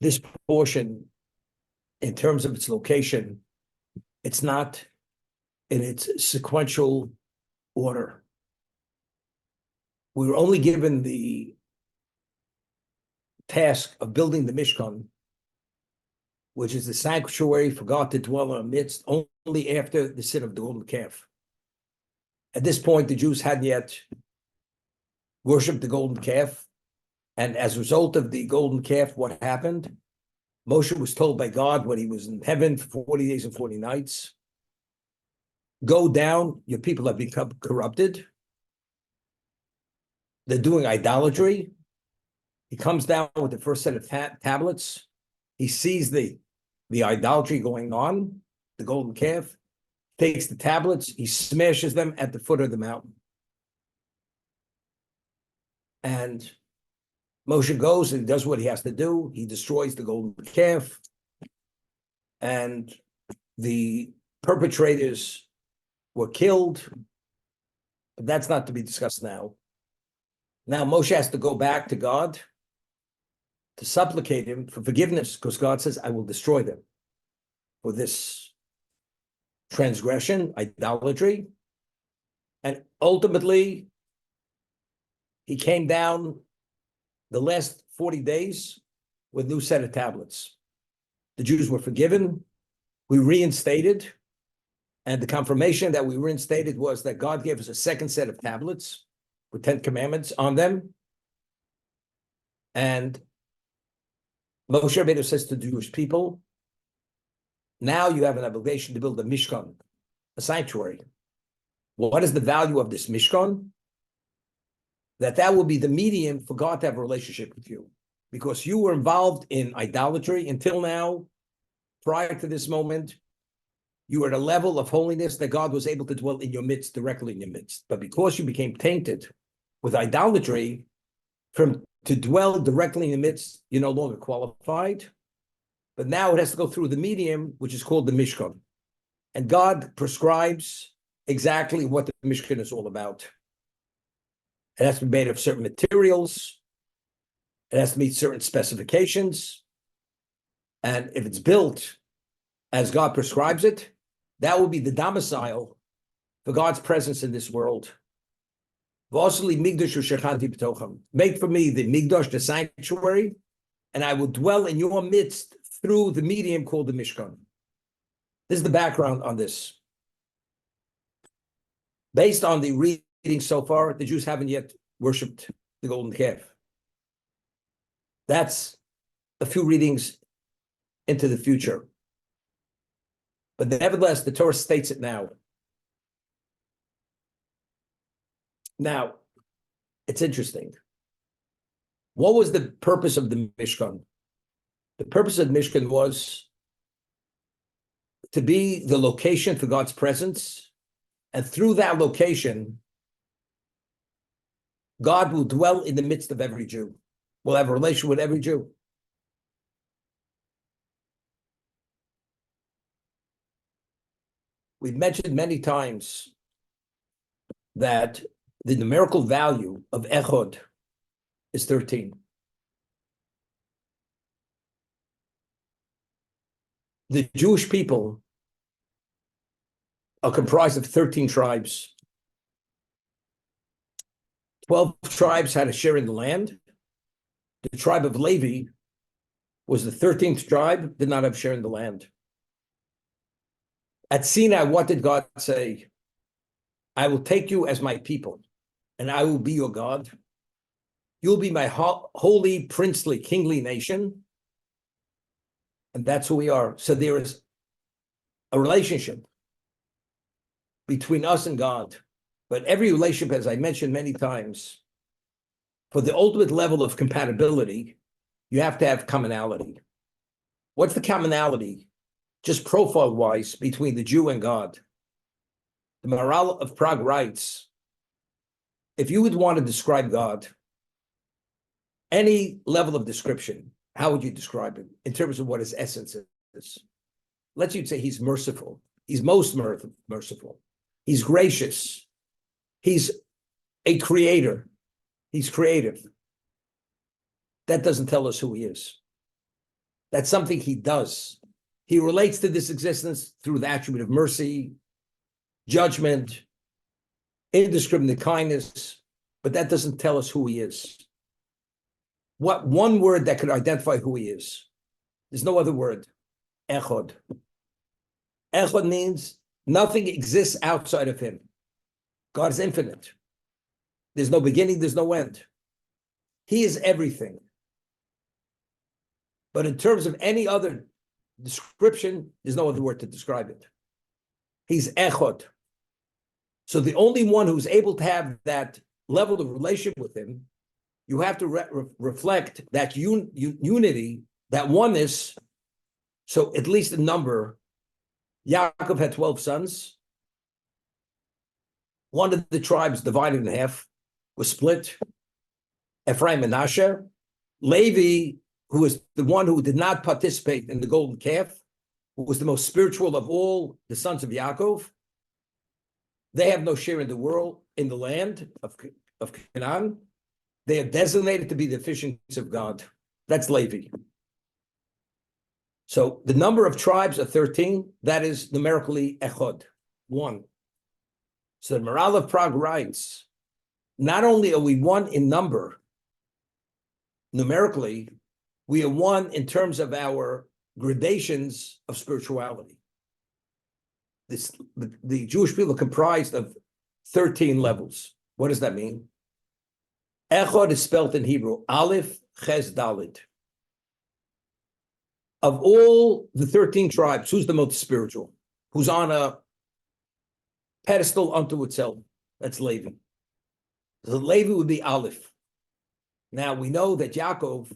this portion, in terms of its location, it's not in its sequential order. We were only given the task of building the Mishkan, which is the sanctuary for God to dwell in our midst, only after the sin of the golden calf. At this point, the Jews hadn't yet worshipped the golden calf. And as a result of the golden calf, what happened? Moshe was told by God when he was in heaven for 40 days and 40 nights, go down, your people have become corrupted. They're doing idolatry. He comes down with the first set of tablets. He sees the idolatry going on, the golden calf, takes the tablets, he smashes them at the foot of the mountain. And Moshe goes and does what he has to do. He destroys the golden calf. And the perpetrators were killed. But that's not to be discussed now. Now Moshe has to go back to God to supplicate him for forgiveness, because God says, I will destroy them for this transgression, idolatry. And ultimately, he came down the last 40 days with a new set of tablets. The Jews were forgiven. We reinstated. And the confirmation that we reinstated was that God gave us a second set of tablets with 10 commandments on them. And Moshe Rabbeinu says to the Jewish people, now you have an obligation to build a Mishkan, a sanctuary. What is the value of this Mishkan? That will be the medium for God to have a relationship with you. Because you were involved in idolatry until now, prior to this moment, you were at a level of holiness that God was able to dwell in your midst, directly in your midst. But because you became tainted with idolatry, to dwell directly in the midst, you're no longer qualified. But now it has to go through the medium, which is called the Mishkan. And God prescribes exactly what the Mishkan is all about. It has to be made of certain materials. It has to meet certain specifications. And if it's built as God prescribes it, that will be the domicile for God's presence in this world. Make for me the Migdash, the sanctuary, and I will dwell in your midst through the medium called the Mishkan. This is the background on this. Based on the reading so far, the Jews haven't yet worshipped the golden calf. That's a few readings into the future. But nevertheless, the Torah states it now. Now, it's interesting. What was the purpose of the Mishkan? The purpose of the Mishkan was to be the location for God's presence. And through that location, God will dwell in the midst of every Jew. Will have a relation with every Jew. We've mentioned many times that the numerical value of Echad is 13. The Jewish people are comprised of 13 tribes. 12 tribes had a share in the land. The tribe of Levi was the 13th tribe, did not have a share in the land. At Sinai, what did God say? I will take you as my people, and I will be your God. You'll be my holy, princely, kingly nation. And that's who we are. So there is a relationship between us and God. But every relationship, as I mentioned many times, for the ultimate level of compatibility, you have to have commonality. What's the commonality, just profile-wise, between the Jew and God? The Maharal of Prague writes, if you would want to describe God, any level of description, how would you describe it in terms of what his essence is? Let's you'd say he's merciful. He's most merciful. He's gracious. He's a creator. He's creative. That doesn't tell us who he is. That's something he does. He relates to this existence through the attribute of mercy, judgment, indiscriminate kindness, but that doesn't tell us who he is. What one word that could identify who he is? There's no other word. Echad. Echad means nothing exists outside of him. God is infinite. There's no beginning, there's no end. He is everything. But in terms of any other description, there's no other word to describe it. He's Echad. So the only one who's able to have that level of relationship with him, you have to reflect that unity, that oneness. So at least in number, Yaakov had 12 sons. One of the tribes divided in half, was split. Ephraim and Manasseh. Levi, who was the one who did not participate in the golden calf, who was the most spiritual of all the sons of Yaakov, they have no share in the world, in the land of Canaan. They are designated to be the officiants of God. That's Levi. So the number of tribes are 13. That is numerically Echad, one. So the Maharal of Prague writes, not only are we one in number, numerically, we are one in terms of our gradations of spirituality. The Jewish people are comprised of 13 levels. What does that mean? Echad is spelled in Hebrew, Aleph, Ches, Dalet. Of all the 13 tribes, who's the most spiritual? Who's on a pedestal unto itself? That's Levi. So Levi would be Aleph. Now we know that Yaakov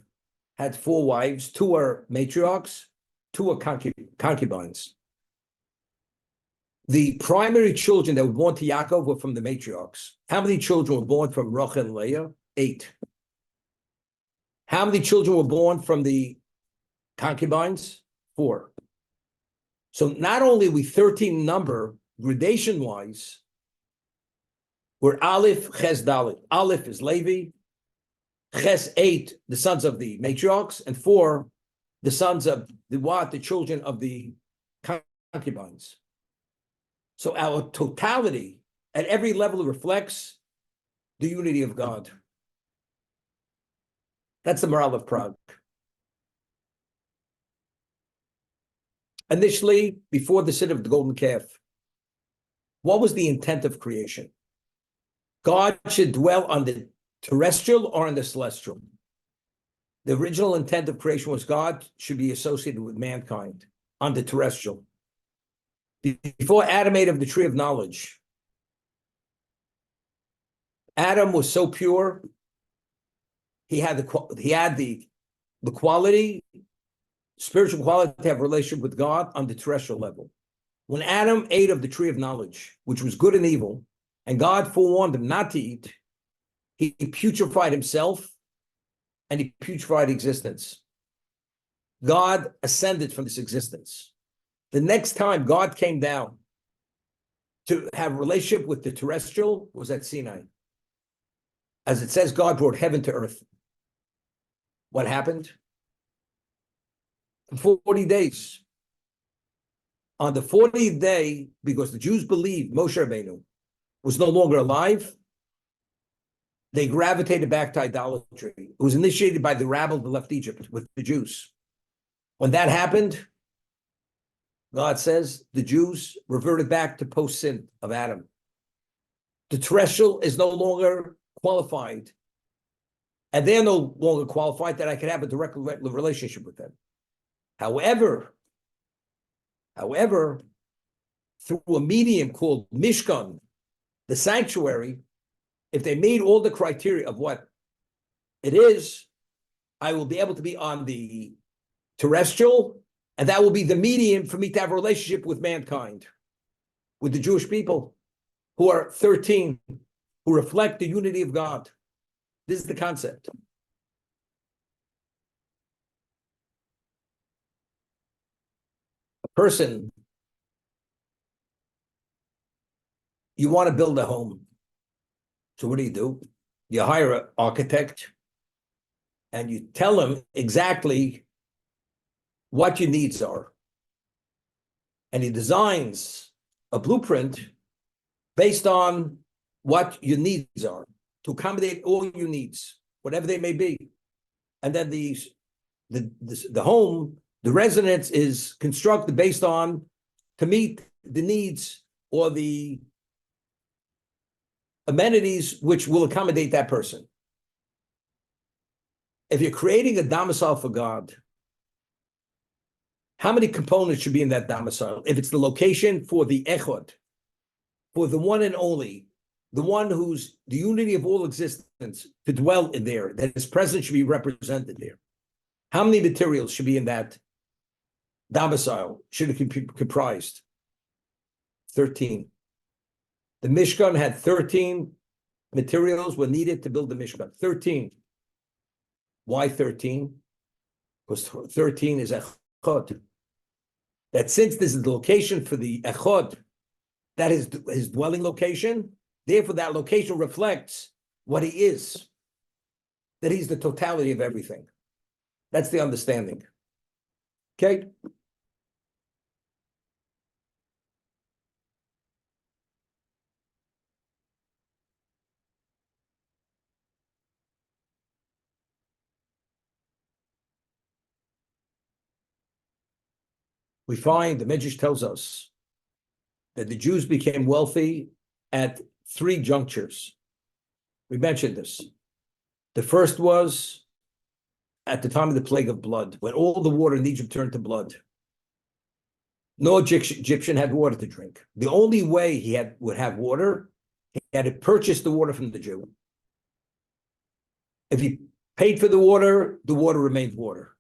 had 4 wives, 2 are matriarchs, 2 are concubines. The primary children that were born to Yaakov were from the matriarchs. How many children were born from Rachel and Leah? 8. How many children were born from the concubines? 4. So not only are we 13 number, gradation-wise, we're Aleph, Ches, Dalet. Aleph is Levi, Ches 8, the sons of the matriarchs, and 4, the sons of the children of the concubines. So our totality at every level reflects the unity of God. That's the Maharal of Prague. Initially, before the sin of the golden calf, what was the intent of creation? God should dwell on the terrestrial or on the celestial. The original intent of creation was God should be associated with mankind on the terrestrial. Before Adam ate of the tree of knowledge, Adam was so pure, he had the quality, spiritual quality to have a relationship with God on the terrestrial level. When Adam ate of the tree of knowledge, which was good and evil, and God forewarned him not to eat, he putrefied himself and he putrefied existence. God ascended from this existence. The next time God came down to have a relationship with the terrestrial was at Sinai. As it says, God brought heaven to earth. What happened? For 40 days. On the 40th day, because the Jews believed Moshe Rabbeinu was no longer alive, they gravitated back to idolatry. It was initiated by the rabble that left Egypt with the Jews. When that happened, God says the Jews reverted back to post-sin of Adam. The terrestrial is no longer qualified, and they're no longer qualified that I can have a direct relationship with them. However, through a medium called Mishkan, the sanctuary, if they meet all the criteria of what it is, I will be able to be on the terrestrial, and that will be the medium for me to have a relationship with mankind, with the Jewish people, who are 13, who reflect the unity of God. This is the concept. A person, you want to build a home. So what do? You hire an architect and you tell him exactly what your needs are. And he designs a blueprint based on what your needs are to accommodate all your needs, whatever they may be. And then the home, the residence is constructed based on to meet the needs or the amenities which will accommodate that person. If you're creating a domicile for God, how many components should be in that domicile? If it's the location for the Echad, for the one and only, the one who's the unity of all existence to dwell in there, that his presence should be represented there. How many materials should be in that domicile? Should it be comprised? 13. The Mishkan had 13 materials were needed to build the Mishkan. 13. Why 13? Because 13 is Echad. That since this is the location for the Echad, that is his dwelling location, therefore that location reflects what he is, that he's the totality of everything. That's the understanding. Okay? We find the Midrash tells us that the Jews became wealthy at 3 junctures. We mentioned this. The first was at the time of the plague of blood, when all the water in Egypt turned to blood. No Egyptian had water to drink. The only way he would have water, he had to purchase the water from the Jew. If he paid for the water remained water.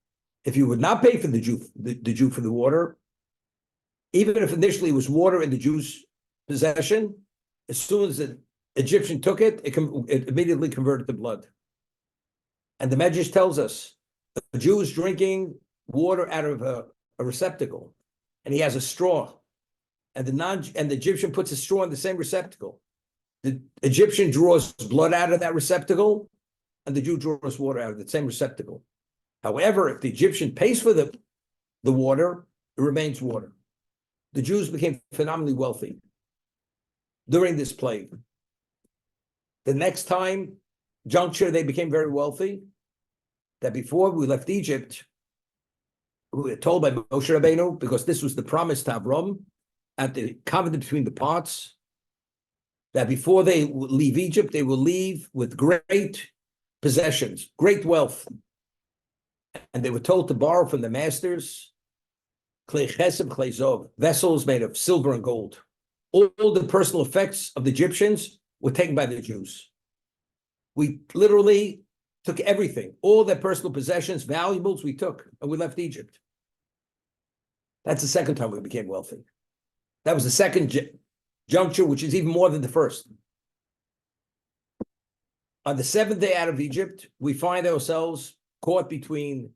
If you would not pay for the Jew for the water, even if initially it was water in the Jew's possession, as soon as the Egyptian took it, it immediately converted to blood. And the Medrash tells us a Jew is drinking water out of a receptacle, and he has a straw, and the Egyptian puts a straw in the same receptacle. The Egyptian draws blood out of that receptacle, and the Jew draws water out of the same receptacle. However, if the Egyptian pays for the water, it remains water. The Jews became phenomenally wealthy during this plague. The next juncture, they became very wealthy. That before we left Egypt, we were told by Moshe Rabbeinu, because this was the promise to Avram at the covenant between the parts, that before they leave Egypt, they will leave with great possessions, great wealth. And they were told to borrow from the masters klei chesed, klei zov, vessels made of silver and gold. All the personal effects of the Egyptians were taken by the Jews. We literally took everything, all their personal possessions, valuables we took, and we left Egypt. That's the second time we became wealthy. That was the second juncture, which is even more than the first. On the 7th day out of Egypt, we find ourselves caught between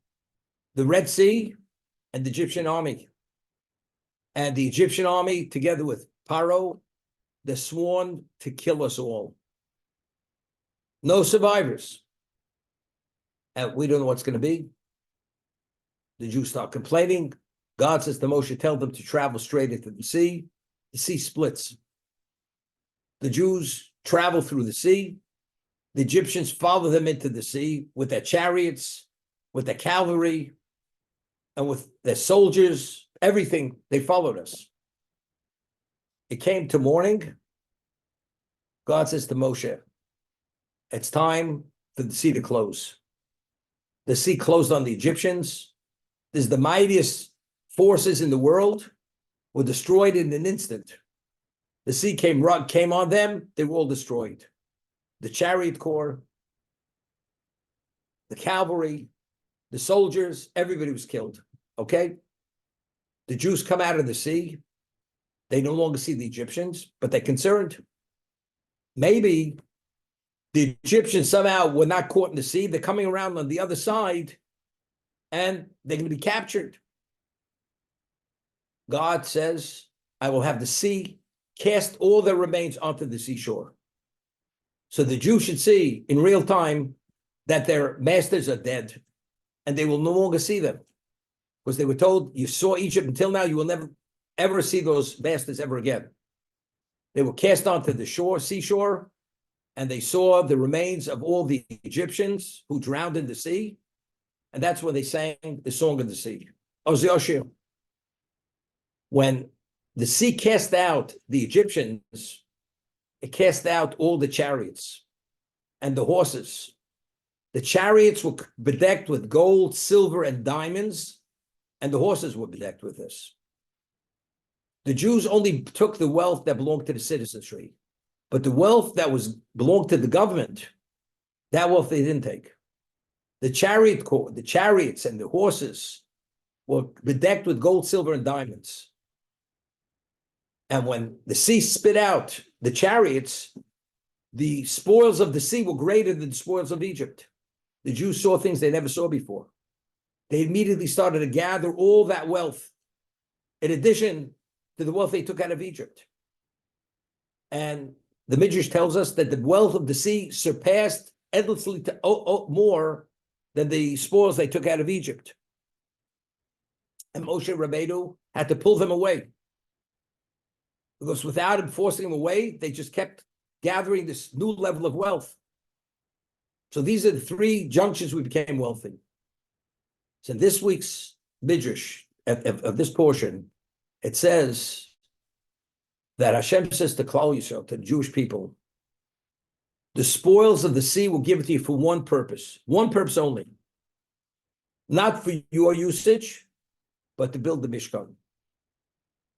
the Red Sea and the Egyptian army. And the Egyptian army, together with Paro, they're sworn to kill us all. No survivors. And we don't know what's going to be. The Jews start complaining. God says to Moshe, tell them to travel straight into the sea. The sea splits. The Jews travel through the sea. The Egyptians follow them into the sea with their chariots, with their cavalry, and with their soldiers, everything. They followed us. It came to morning. God says to Moshe, it's time for the sea to close. The sea closed on the Egyptians. This is the mightiest forces in the world were destroyed in an instant. The sea came on them, they were all destroyed. The chariot corps, the cavalry, the soldiers, everybody was killed. Okay? The Jews come out of the sea. They no longer see the Egyptians, but they're concerned. Maybe the Egyptians somehow were not caught in the sea. They're coming around on the other side, and they're going to be captured. God says, I will have the sea cast all their remains onto the seashore. So the Jews should see in real time that their masters are dead, and they will no longer see them. because they were told, you saw Egypt until now, you will never ever see those bastards ever again. They were cast onto the seashore, and they saw the remains of all the Egyptians who drowned in the sea. And that's when they sang the Song of the Sea. Oz Yoshir. When the sea cast out the Egyptians, it cast out all the chariots and the horses. The chariots were bedecked with gold, silver, and diamonds, and the horses were bedecked with this. The Jews only took the wealth that belonged to the citizenry, but the wealth that belonged to the government, that wealth they didn't take. The chariots and the horses were bedecked with gold, silver, and diamonds. And when the sea spit out the chariots, the spoils of the sea were greater than the spoils of Egypt. The Jews saw things they never saw before. They immediately started to gather all that wealth, in addition to the wealth they took out of Egypt. And the Midrash tells us that the wealth of the sea surpassed endlessly to more than the spoils they took out of Egypt. And Moshe Rabbeinu had to pull them away, because without him forcing them away, they just kept gathering this new level of wealth. So these are the three junctions we became wealthy. So in this week's Midrash, of this portion, it says that Hashem says to Klal Yisrael, to the Jewish people, the spoils of the sea will give it to you for one purpose only. Not for your usage, but to build the Mishkan.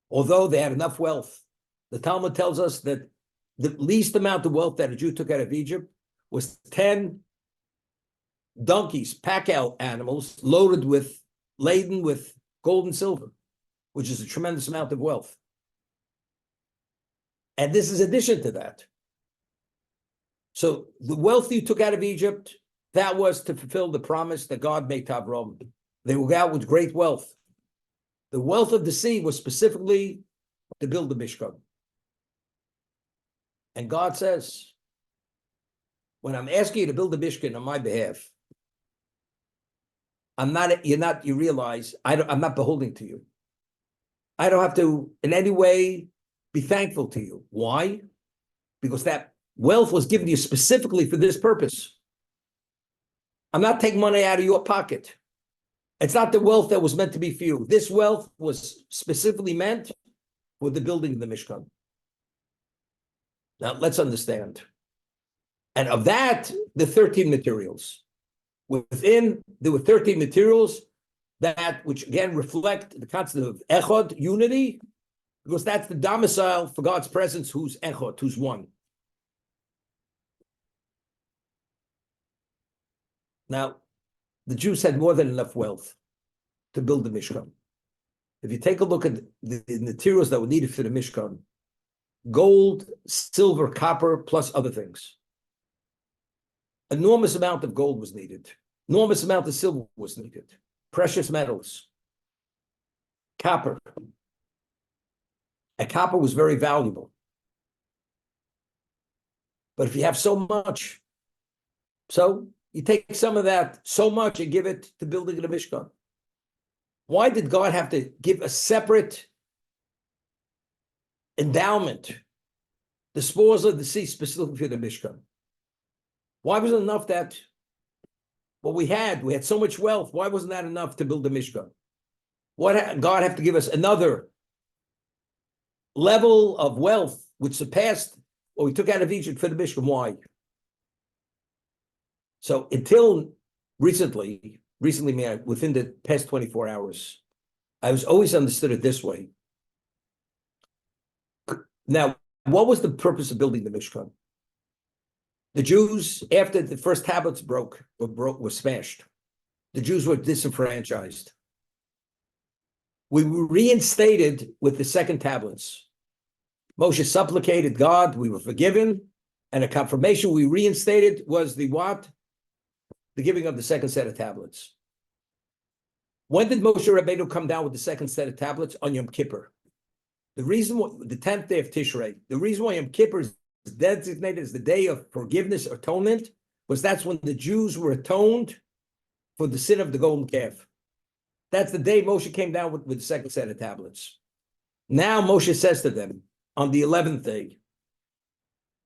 Although they had enough wealth, the Talmud tells us that the least amount of wealth that a Jew took out of Egypt was 10 donkeys, pack-out animals, laden with gold and silver, which is a tremendous amount of wealth. And this is addition to that. So the wealth you took out of Egypt, that was to fulfill the promise that God made to Avraham. They will go out with great wealth. The wealth of the sea was specifically to build the Mishkan. And God says, when I'm asking you to build the Mishkan on my behalf, you realize I'm not beholden to you. I don't have to in any way be thankful to you. Why? Because that wealth was given to you specifically for this purpose. I'm not taking money out of your pocket. It's not the wealth that was meant to be for you. This wealth was specifically meant for the building of the Mishkan. Now, let's understand. And of that, the 13 materials. Within, there were 13 materials which again reflect the concept of Echad, unity, because that's the domicile for God's presence, who's Echad, who's one. Now, the Jews had more than enough wealth to build the Mishkan. If you take a look at the materials that were needed for the Mishkan, gold, silver, copper, plus other things. Enormous amount of gold was needed. Enormous amount of silver was needed. Precious metals. Copper. And copper was very valuable. But if you have so much, so you take some of that, so much, and give it to building the Mishkan. Why did God have to give a separate endowment, the spoils of the sea, specifically for the Mishkan? Why wasn't it enough that what we had so much wealth? Why wasn't that enough to build the Mishkan? Why did God have to give us another level of wealth which surpassed what we took out of Egypt for the Mishkan? Why? So until recently, within the past 24 hours, I was always understood it this way. Now, what was the purpose of building the Mishkan? The Jews, after the first tablets were smashed, the Jews were disenfranchised. We were reinstated with the second tablets. Moshe supplicated God, we were forgiven, and a confirmation we reinstated was the what? The giving of the second set of tablets. When did Moshe Rabbeinu come down with the second set of tablets? On Yom Kippur. The reason why, the 10th day of Tishrei, the reason why Yom Kippur is designated as the day of forgiveness, atonement, was that's when the Jews were atoned for the sin of the golden calf. That's the day Moshe came down with the second set of tablets. Now Moshe says to them on the 11th day,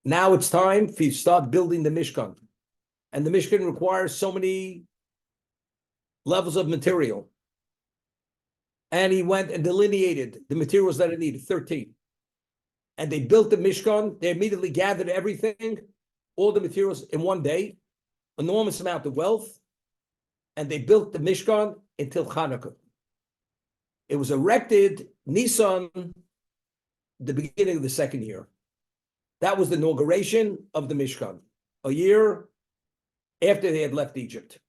now it's time for you to start building the Mishkan. And the Mishkan requires so many levels of material. And he went and delineated the materials that it needed, 13. And they built the Mishkan. They immediately gathered everything, all the materials in one day, enormous amount of wealth. And they built the Mishkan until Hanukkah. It was erected Nisan, the beginning of the second year. That was the inauguration of the Mishkan, a year after they had left Egypt.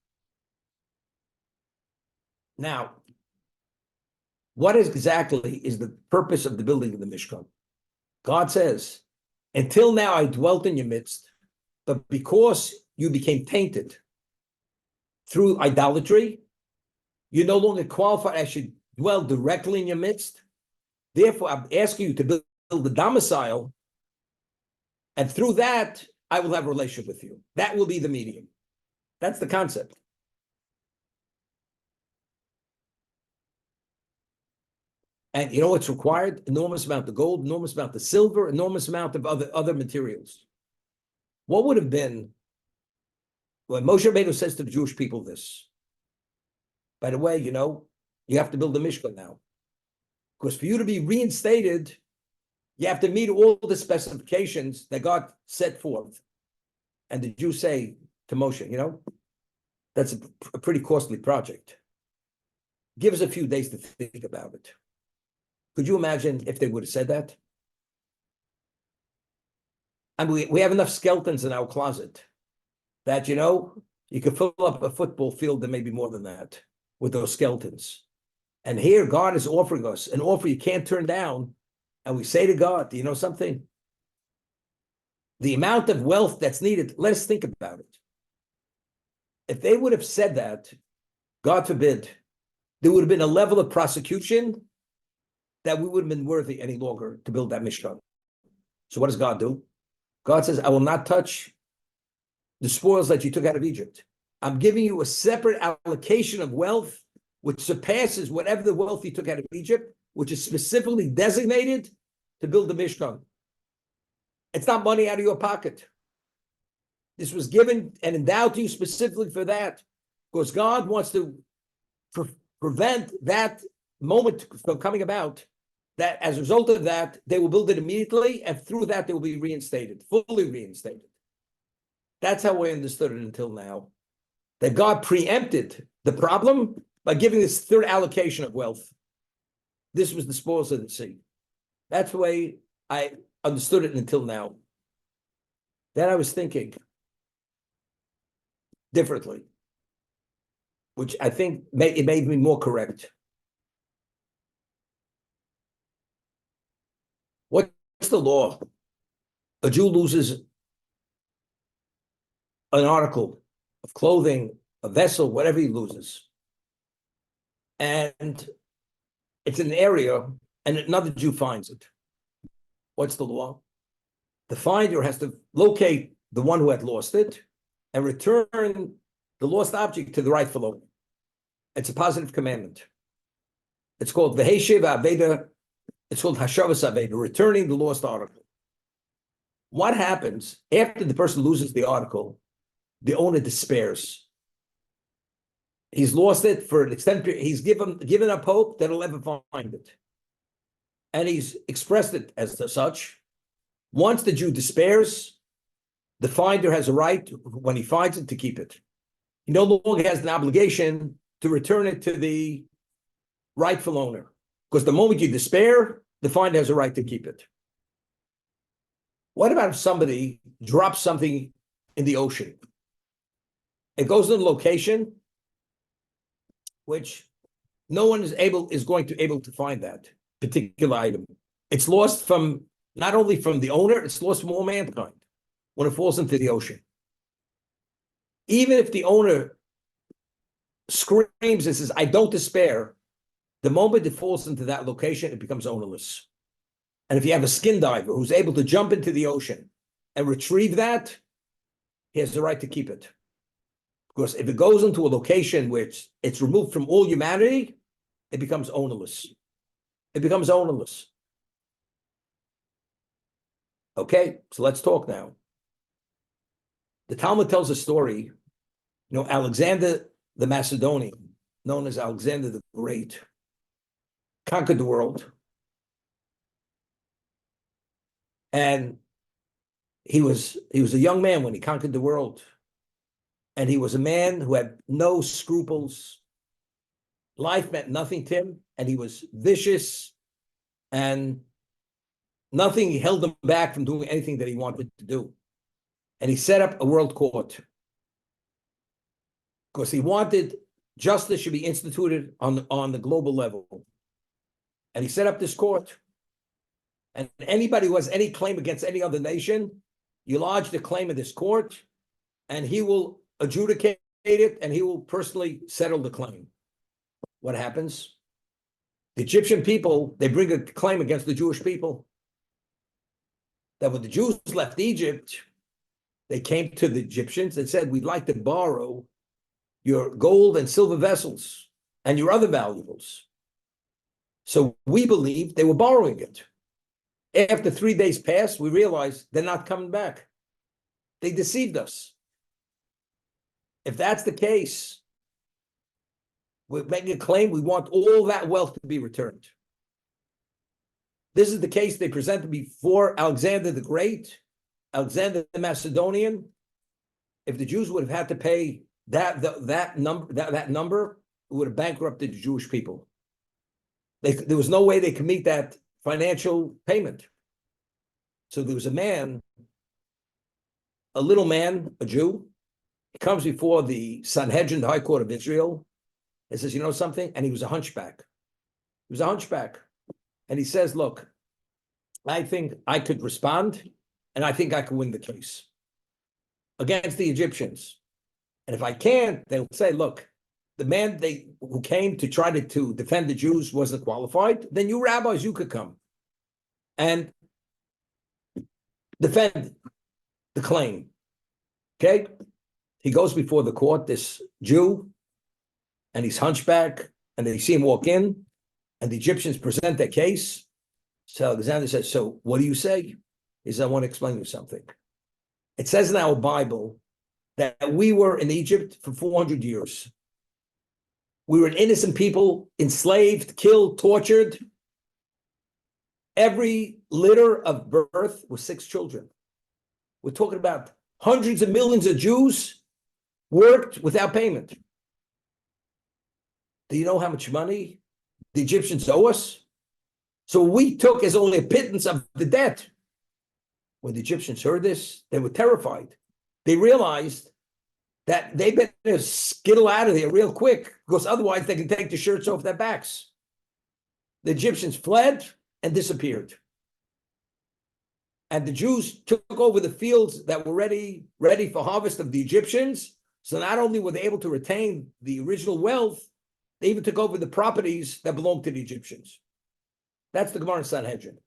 Now, what exactly is the purpose of the building of the Mishkan? God says, until now I dwelt in your midst, but because you became tainted through idolatry, you no longer qualify as should dwell directly in your midst. Therefore, I'm asking you to build the domicile, and through that, I will have a relationship with you. That will be the medium. That's the concept. And you know what's required? Enormous amount of gold, enormous amount of silver, enormous amount of other materials. What would have been when Moshe Rabbeinu says to the Jewish people this? By the way, you have to build a Mishkan now. Because for you to be reinstated, you have to meet all the specifications that God set forth. And the Jews say to Moshe, that's a pretty costly project. Give us a few days to think about it. Could you imagine if they would have said that? And we have enough skeletons in our closet that, you could fill up a football field and maybe more than that with those skeletons. And here God is offering us an offer you can't turn down. And we say to God, do you know something? The amount of wealth that's needed, let us think about it. If they would have said that, God forbid, there would have been a level of prosecution that we wouldn't have been worthy any longer to build that Mishkan. So what does God do? God says, I will not touch the spoils that you took out of Egypt. I'm giving you a separate allocation of wealth which surpasses whatever the wealth you took out of Egypt, which is specifically designated to build the Mishkan. It's not money out of your pocket. This was given and endowed to you specifically for that, because God wants to prevent that moment from coming about, that as a result of that, they will build it immediately, and through that, they will be reinstated, fully reinstated. That's how I understood it until now, that God preempted the problem by giving this third allocation of wealth. This was the spoils of the sea. That's the way I understood it until now. Then I was thinking differently, which I think it made me more correct. What's the law? A Jew loses an article of clothing, a vessel, whatever he loses. And it's an area, and another Jew finds it. What's the law? The finder has to locate the one who had lost it and return the lost object to the rightful owner. It's a positive commandment. It's called Veheshev Aveda. It's called Hashavas Aveda, returning the lost article. What happens after the person loses the article? The owner despairs. He's lost it for an extended period. He's given up hope that he'll ever find it. And he's expressed it as such. Once the Jew despairs, the finder has a right, when he finds it, to keep it. He no longer has an obligation to return it to the rightful owner. Because the moment you despair, the finder has a right to keep it. What about if somebody drops something in the ocean? It goes to a location which no one is going to able to find that particular item. It's lost from not only from the owner, it's lost from all mankind when it falls into the ocean. Even if the owner screams and says, I don't despair, the moment it falls into that location, it becomes ownerless. And if you have a skin diver who's able to jump into the ocean and retrieve that, he has the right to keep it. Because if it goes into a location which it's removed from all humanity, it becomes ownerless. It becomes ownerless. Okay, so let's talk now. The Talmud tells a story. Alexander the Macedonian, known as Alexander the Great, conquered the world. And he was a young man when he conquered the world. And he was a man who had no scruples. Life meant nothing to him, and he was vicious, and nothing held him back from doing anything that he wanted to do. And he set up a world court because he wanted justice should be instituted on the global level. And he set up this court. And anybody who has any claim against any other nation, you lodge the claim in this court, and he will adjudicate it, and he will personally settle the claim. What happens? The Egyptian people, they bring a claim against the Jewish people. That when the Jews left Egypt, they came to the Egyptians and said, we'd like to borrow your gold and silver vessels and your other valuables. So we believed they were borrowing it. After 3 days passed, we realized they're not coming back. They deceived us. If that's the case, we're making a claim, we want all that wealth to be returned. This is the case they presented before Alexander the Great, Alexander the Macedonian. If the Jews would have had to pay that number, it would have bankrupted the Jewish people. There was no way they could meet that financial payment. So there was a man, a little man, a Jew. He comes before the Sanhedrin, the High Court of Israel. He says, you know something? And he was a hunchback. He was a hunchback. And he says, look, I think I could respond, and I think I could win the case against the Egyptians. And if I can't, they'll say, look, the man who came to try to defend the Jews wasn't qualified. Then you rabbis, you could come and defend the claim. Okay? He goes before the court, this Jew, and he's hunchback, and they see him walk in, and the Egyptians present their case. So Alexander says, so what do you say? He says, I want to explain you something. It says in our Bible that we were in Egypt for 400 years. We were an innocent people, enslaved, killed, tortured. Every litter of birth was 6 children. We're talking about hundreds of millions of Jews worked without payment. Do you know how much money the Egyptians owe us? So we took as only a pittance of the debt. When the Egyptians heard this, they were terrified. They realized that they better skittle out of there real quick, because otherwise they can take the shirts off their backs. The Egyptians fled and disappeared. And the Jews took over the fields that were ready for harvest of the Egyptians. So not only were they able to retain the original wealth, they even took over the properties that belonged to the Egyptians. That's the Gemara in Sanhedrin.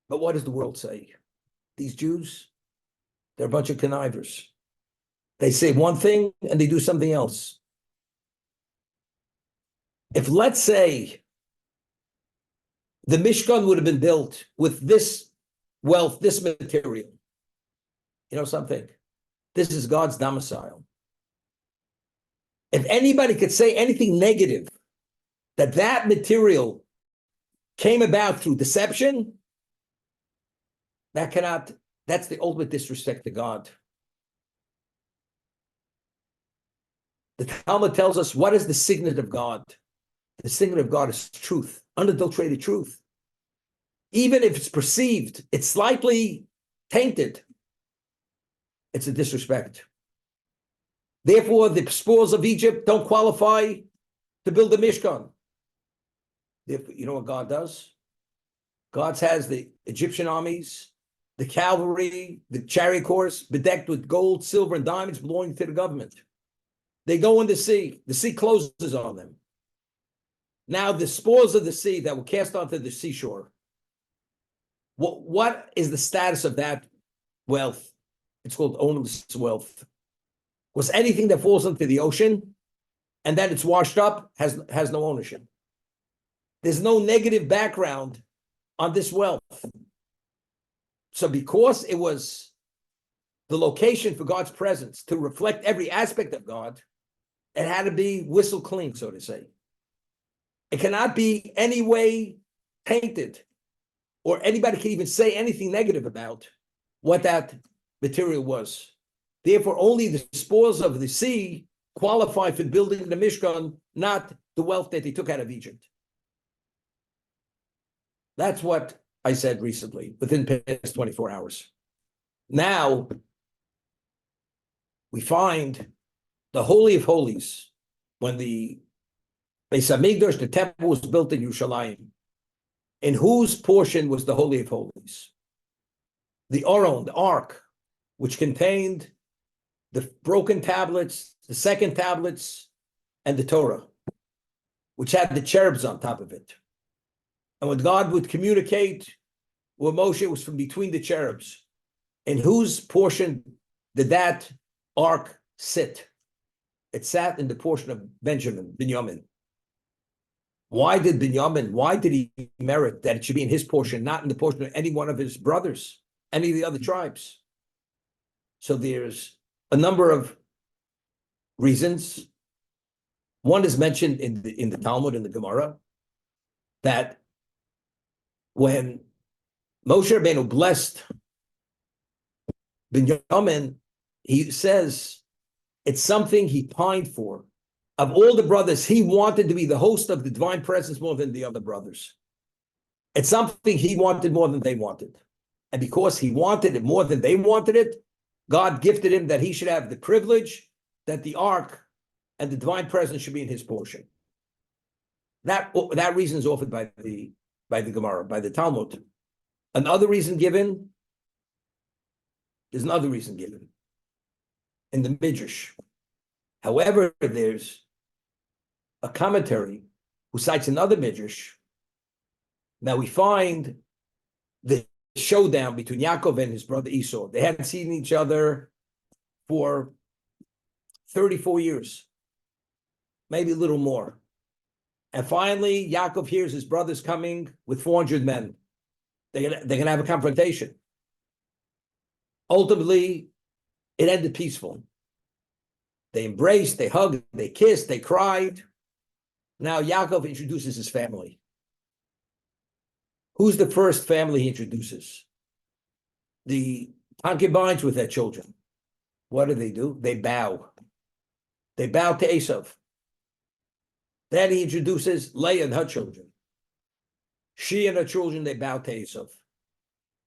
But what does the world say? These Jews, they're a bunch of connivers. They say one thing and they do something else. If, let's say, the Mishkan would have been built with this wealth, this material, you know something? This is God's domicile. If anybody could say anything negative, that material came about through deception, that's the ultimate disrespect to God. The Talmud tells us, what is the signet of God? The signet of God is truth, unadulterated truth. Even if it's perceived, it's slightly tainted, it's a disrespect. Therefore, the spoils of Egypt don't qualify to build a Mishkan. Therefore, you know what God does? God has the Egyptian armies, the cavalry, the chariot corps, bedecked with gold, silver, and diamonds belonging to the government. They go in the sea closes on them. Now, the spoils of the sea that were cast onto the seashore, what is the status of that wealth? It's called ownerless wealth. Was anything that falls into the ocean, and then it's washed up, has no ownership. There's no negative background on this wealth. So because it was the location for God's presence to reflect every aspect of God, it had to be whistle clean, so to say. It cannot be any way tainted, or anybody can even say anything negative about what that material was. Therefore, only the spoils of the sea qualify for building the Mishkan, not the wealth that they took out of Egypt. That's what I said recently, within the past 24 hours. Now, we find the Holy of Holies, when the Beis Hamikdash, the temple, was built in Yerushalayim, in whose portion was the Holy of Holies? The Aron, the Ark, which contained the broken tablets, the second tablets, and the Torah, which had the cherubs on top of it. And when God would communicate with Moshe, it was from between the cherubs. In whose portion did that ark sit? It sat in the portion of Binyamin. Why did he merit that it should be in his portion, not in the portion of any one of his brothers, any of the other tribes? So there's a number of reasons. One is mentioned in the Talmud, in the Gemara, that when Moshe Rabbeinu blessed Binyamin, he says it's something he pined for. Of all the brothers, he wanted to be the host of the divine presence more than the other brothers. It's something he wanted more than they wanted. And because he wanted it more than they wanted it, God gifted him that he should have the privilege that the ark and the divine presence should be in his portion. That reason is offered by the Gemara, by the Talmud. There's another reason given in the Midrash. However, there's a commentary who cites another Midrash. Now we find the showdown between Yaakov and his brother Esau. They hadn't seen each other for 34 years, maybe a little more. And finally, Yaakov hears his brothers coming with 400 men. They're gonna have a confrontation. Ultimately, it ended peaceful. They embraced, they hugged, they kissed, they cried. Now Yaakov introduces his family. Who's the first family he introduces? The concubines with their children. What do? They bow. They bow to Esav. Then he introduces Leah and her children. She and her children, they bow to Esav.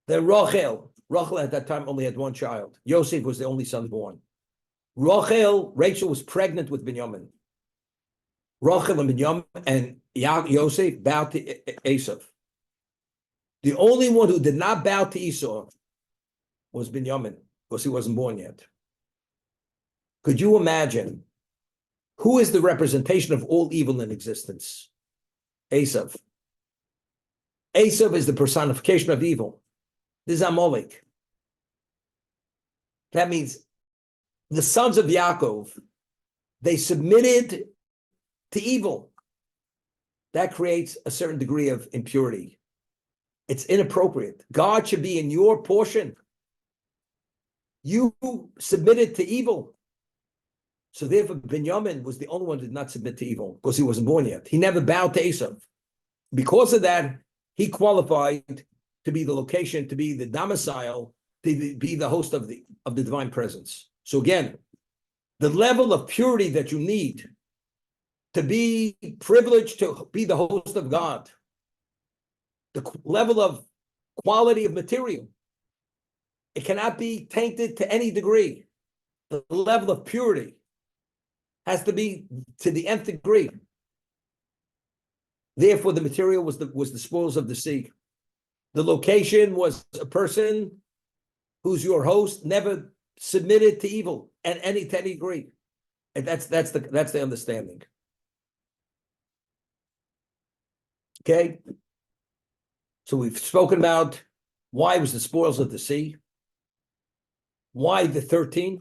Then Rachel at that time only had one child. Yosef was the only son born. Rachel was pregnant with Binyamin. Rachel and Binyamin and Yosef bowed to Esav. The only one who did not bow to Esau was Binyamin, because he wasn't born yet. Could you imagine who is the representation of all evil in existence? Esav. Esav is the personification of evil. This is Amalek. That means the sons of Yaakov, they submitted to evil. That creates a certain degree of impurity. It's inappropriate. God should be in your portion. You submitted to evil. So therefore, Binyamin was the only one who did not submit to evil because he wasn't born yet. He never bowed to Esav. Because of that, he qualified to be the location, to be the domicile, to be the host of the divine presence. So again, the level of purity that you need to be privileged to be the host of God, the level of quality of material, it cannot be tainted to any degree. The level of purity has to be to the nth degree. Therefore, the material was the spoils of the sea. The location was a person who's your host, never submitted to evil to any degree. And that's the understanding. Okay. So we've spoken about why it was the spoils of the sea, why the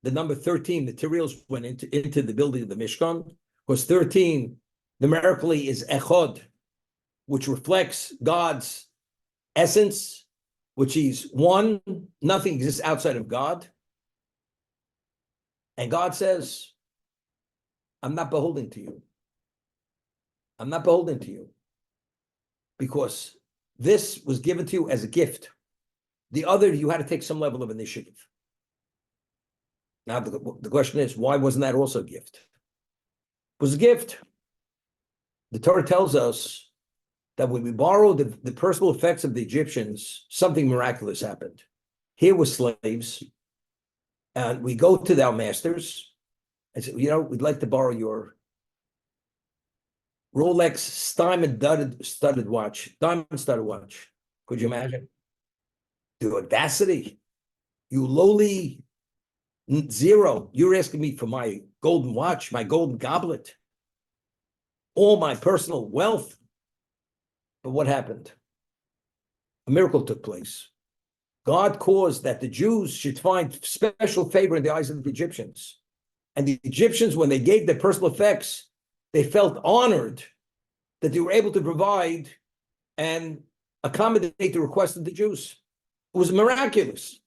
number 13 materials went into the building of the Mishkan, Because 13 numerically is Echad, which reflects God's essence, which is one. Nothing exists outside of God. And God says, I'm not beholden to you. I'm not beholden to you. Because this was given to you as a gift. The other, you had to take some level of initiative. Now, the question is, why wasn't that also a gift? It was a gift. The Torah tells us that when we borrowed the personal effects of the Egyptians, something miraculous happened. Here were slaves, and we go to our masters and say, we'd like to borrow your Rolex diamond studded watch. Could you imagine? The audacity. You lowly zero. You're asking me for my golden watch, my golden goblet, all my personal wealth. But what happened? A miracle took place. God caused that the Jews should find special favor in the eyes of the Egyptians. And the Egyptians, when they gave their personal effects, they felt honored that they were able to provide and accommodate the request of the Jews. It was miraculous.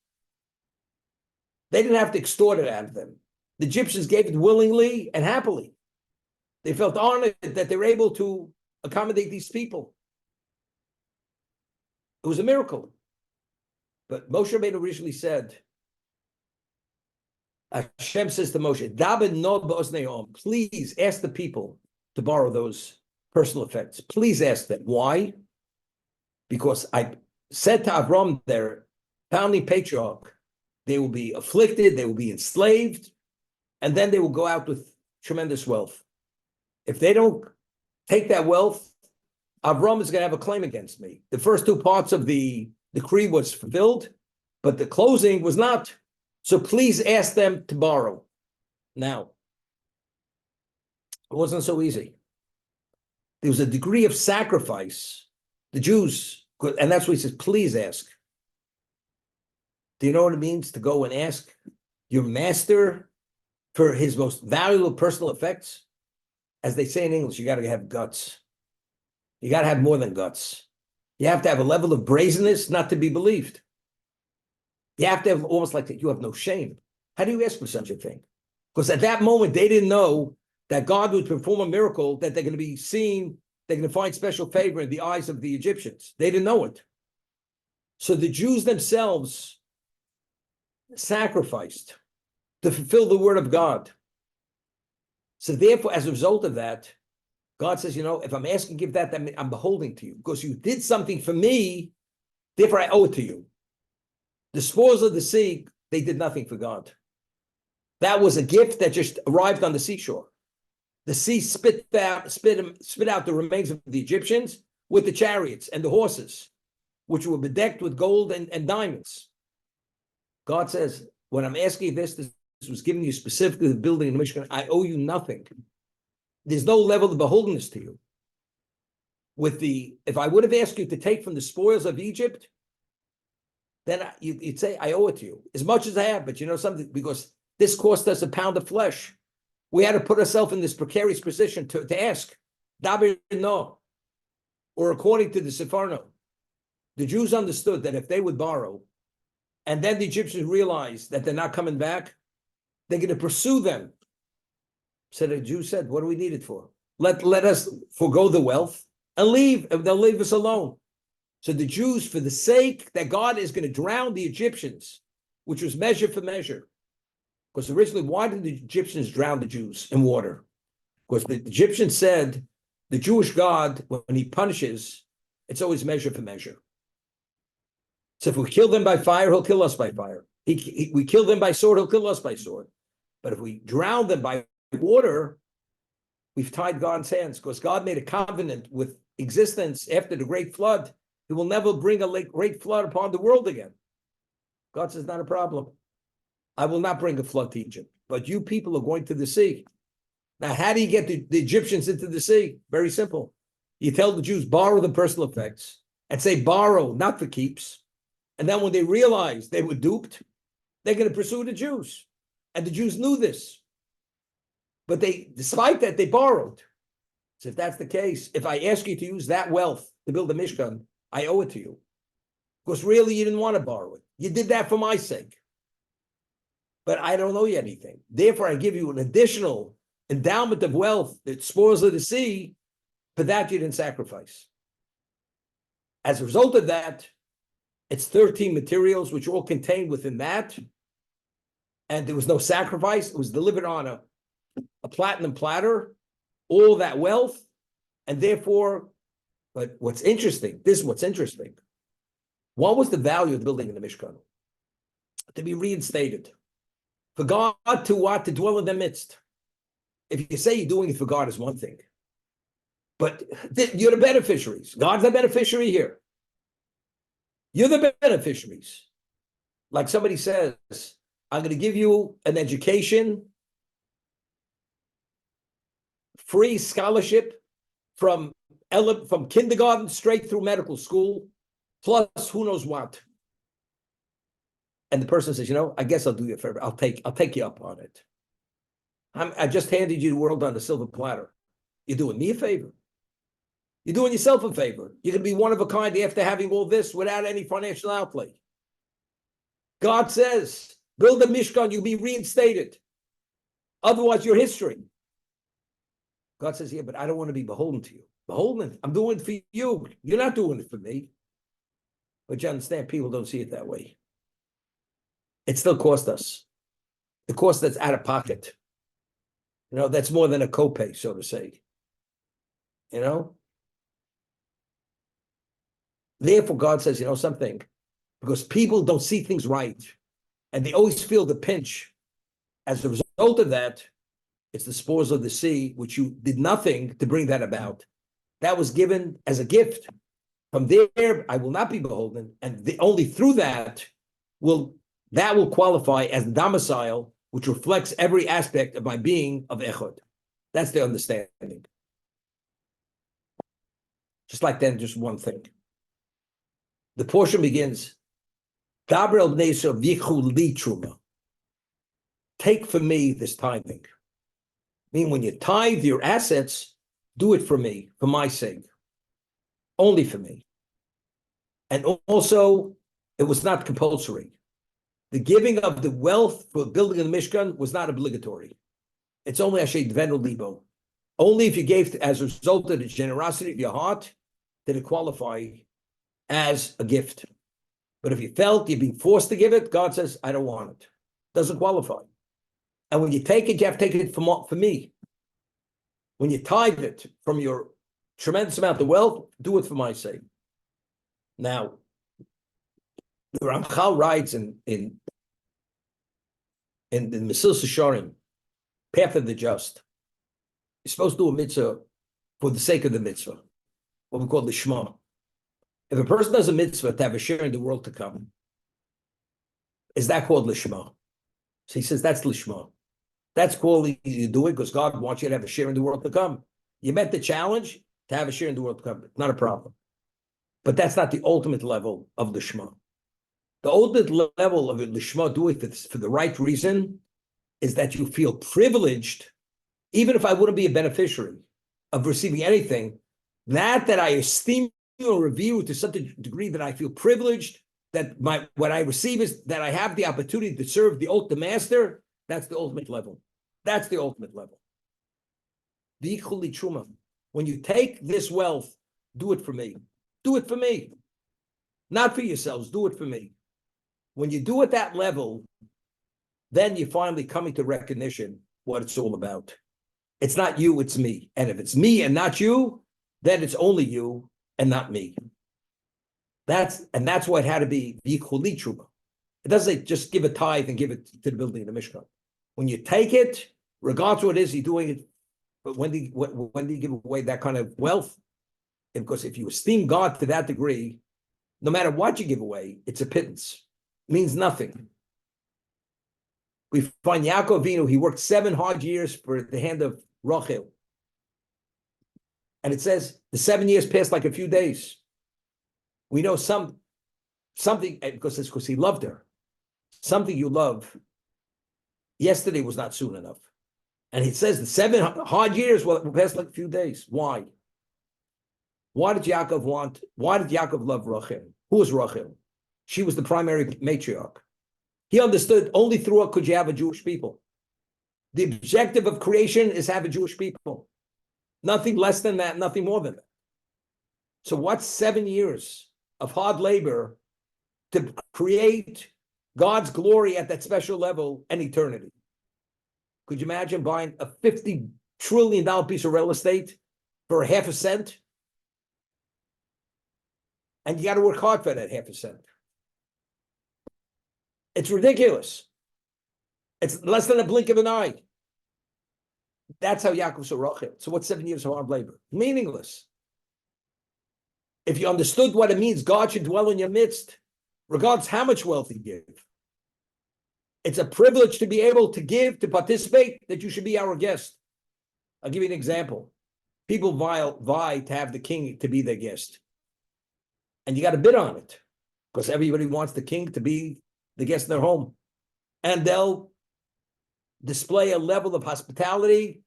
They didn't have to extort it out of them. The Egyptians gave it willingly and happily. They felt honored that they were able to accommodate these people. It was a miracle. But Moshe Rabbeinu originally said, Hashem says to Moshe, please ask the people to borrow those personal effects. Please ask them. Why? Because I said to Avram, their founding patriarch, they will be afflicted, they will be enslaved, and then they will go out with tremendous wealth. If they don't take that wealth, Avram is going to have a claim against me. The first two parts of the decree was fulfilled, but the closing was not. So please ask them to borrow. Now, it wasn't so easy. There was a degree of sacrifice. The Jews, and that's what he says, please ask. Do you know what it means to go and ask your master for his most valuable personal effects? As they say in English, you got to have guts. You got to have more than guts. You have to have a level of brazenness not to be believed. You have to have almost like that. You have no shame. How do you ask for such a thing? Because at that moment, they didn't know that God would perform a miracle, that they're going to be seen, they're going to find special favor in the eyes of the Egyptians. They didn't know it. So the Jews themselves sacrificed to fulfill the word of God. So therefore, as a result of that, God says, if I'm asking, give that I'm beholding to you. Because you did something for me, therefore I owe it to you. The spoils of the sea, they did nothing for God. That was a gift that just arrived on the seashore. The sea spit out the remains of the Egyptians with the chariots and the horses, which were bedecked with gold and diamonds. God says, when I'm asking you this was given you specifically the building in the Mishkan, I owe you nothing. There's no level of beholdenness to you. If I would have asked you to take from the spoils of Egypt, then you'd say, I owe it to you. As much as I have, but you know something, because this cost us a pound of flesh. We had to put ourselves in this precarious position to ask. Dabir no. Or according to the Sepharno, the Jews understood that if they would borrow, and then the Egyptians realized that they're not coming back, they're going to pursue them. So the Jews said, what do we need it for? Let us forego the wealth and leave, and they'll leave us alone. So the Jews, for the sake that God is going to drown the Egyptians, which was measure for measure, because originally, why did the Egyptians drown the Jews in water? Because the Egyptians said, the Jewish God, when he punishes, it's always measure for measure. So if we kill them by fire, he'll kill us by fire. We kill them by sword, he'll kill us by sword. But if we drown them by water, we've tied God's hands, because God made a covenant with existence after the great flood. He will never bring a great flood upon the world again. God says, not a problem. I will not bring a flood to Egypt, but you people are going to the sea. Now, how do you get the Egyptians into the sea? Very simple. You tell the Jews, borrow the personal effects, and say borrow, not for keeps. And then when they realize they were duped, they're going to pursue the Jews. And the Jews knew this. But despite that, they borrowed. So if that's the case, if I ask you to use that wealth to build a Mishkan, I owe it to you. Because really, you didn't want to borrow it. You did that for my sake. But I don't owe you anything. Therefore, I give you an additional endowment of wealth that spoils of the sea. For that, you didn't sacrifice. As a result of that, it's 13 materials, which are all contained within that. And there was no sacrifice. It was delivered on a platinum platter, all that wealth. And therefore, but what's interesting, this is what's interesting. What was the value of the building in the Mishkan? To be reinstated. For God to what? To dwell in the midst. If you say you're doing it for God is one thing. But you're the beneficiaries. God's the beneficiary here. You're the beneficiaries. Like somebody says, I'm going to give you an education, free scholarship from kindergarten straight through medical school, plus who knows what. And the person says, I guess I'll do you a favor. I'll take you up on it. I just handed you the world on a silver platter. You're doing me a favor. You're doing yourself a favor. You're going to be one of a kind after having all this without any financial outlay. God says, build a Mishkan, you'll be reinstated. Otherwise, you're history. God says, yeah, but I don't want to be beholden to you. Beholden, I'm doing it for you. You're not doing it for me. But you understand, people don't see it that way. It still cost us. The cost that's out of pocket. That's more than a copay, so to say. Therefore, God says, something, because people don't see things right, and they always feel the pinch. As a result of that, it's the spores of the sea, which you did nothing to bring that about. That was given as a gift. From there, I will not be beholden, and only through that will qualify as the domicile, which reflects every aspect of my being of Echad. That's the understanding. Just like then, just one thing. The portion begins, Gabriel bnei Yisrael vichu li truma. Take for me this tithing. Meaning when you tithe your assets, do it for me, for my sake. Only for me. And also, it was not compulsory. The giving of the wealth for building the Mishkan was not obligatory. It's only Asher Dvenu Libo. Only if you gave as a result of the generosity of your heart did it qualify as a gift. But if you felt you're being forced to give it, God says, I don't want it. Doesn't qualify. And when you take it, you have to take it for me. When you tithe it from your tremendous amount of wealth, do it for my sake. Now, the Ramchal writes in the Mesilas Yesharim, Path of the Just, you're supposed to do a mitzvah for the sake of the mitzvah, what we call the Shema. If a person does a mitzvah to have a share in the world to come, is that called Lishma? So he says that's Lishma. That's called you do it because God wants you to have a share in the world to come. You met the challenge to have a share in the world to come. Not a problem. But that's not the ultimate level of Lishma. The ultimate level of Lishma, do it for the right reason, is that you feel privileged, even if I wouldn't be a beneficiary of receiving anything, that I esteem or review to such a degree that I feel privileged that what I receive is that I have the opportunity to serve the ultimate master. That's the ultimate level. That's the ultimate level. When you take this wealth, do it for me. Do it for me. Not for yourselves, do it for me. When you do at that level, then you're finally coming to recognition what it's all about. It's not you, it's me. And if it's me and not you, then it's only you and not me. That's why it had to be v'chuli truma. It doesn't say just give a tithe and give it to the building of the Mishkan. When you take it, regardless of what it is, you're doing it. But when do you give away that kind of wealth? Because if you esteem God to that degree, no matter what you give away, it's a pittance. It means nothing. We find Yaakov Avinu, he worked 7 hard years for the hand of Rachel. And it says the 7 years passed like a few days. We know something, because he loved her. Something you love, yesterday was not soon enough. And he says the 7 hard years will pass like a few days. Why? Why did Yaakov love Rachel? Who was Rachel? She was the primary matriarch. He understood only through her could you have a Jewish people. The objective of creation is have a Jewish people. Nothing less than that, nothing more than that. So what's 7 years of hard labor to create God's glory at that special level and eternity? Could you imagine buying a $50 trillion piece of real estate for a half a cent? And you got to work hard for that half a cent. It's ridiculous. It's less than a blink of an eye. That's how Yaakov saw Rachel. So what's 7 years of hard labor? Meaningless. If you understood what it means, God should dwell in your midst, regardless how much wealth you give. It's a privilege to be able to give, to participate, that you should be our guest. I'll give you an example. People vie to have the king to be their guest. And you got to bid on it, because everybody wants the king to be the guest in their home. And they'll display a level of hospitality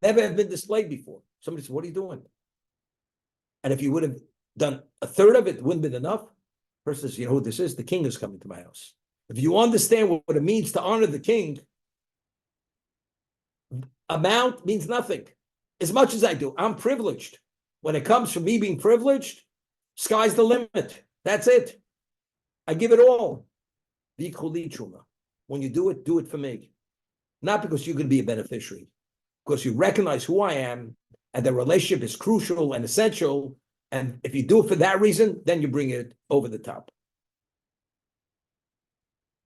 never have been displayed before. Somebody says, what are you doing? And if you would have done a third of it, it wouldn't have been enough. Person says, you know who this is? The king is coming to my house. If you understand what it means to honor the king, amount means nothing. As much as I do, I'm privileged. When it comes from me being privileged, sky's the limit. That's it. I give it all. When you do it for me. Not because you're going to be a beneficiary, because you recognize who I am, and the relationship is crucial and essential. And if you do it for that reason, then you bring it over the top.